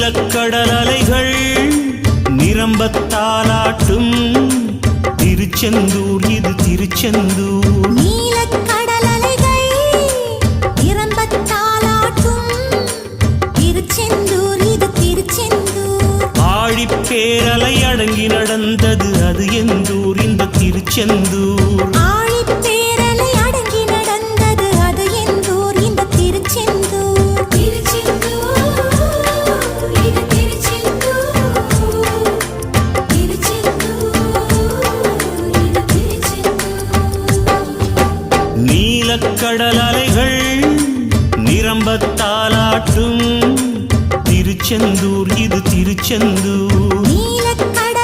நீலக்கடல் அலைகள் நிரம்பத்தாலாட்டும் திருச்செந்தூர் இது திருச்செந்தூர். நீலக்கடல் அலைகள் நிரம்பத்தாலாட்டும் திருச்செந்தூர் இது திருச்செந்தூர். ஆழிப்பேரலை அடங்கி நடந்தது அது எந்தூர் இந்த திருச்செந்தூர். ஆழிப்பேரலை அடங்கி நடந்தது அது எந்தூர் இந்த திருச்செந்தூர். திருச்செந்தூர் இது திருச்செந்தூர். திருச்செந்தூர் இது திருச்செந்தூர். நீலக்கடல் அலைகள் நிரம்பத்தாலாட்டும் திருச்செந்தூர் இது திருச்செந்தூர். நீலக்கடல்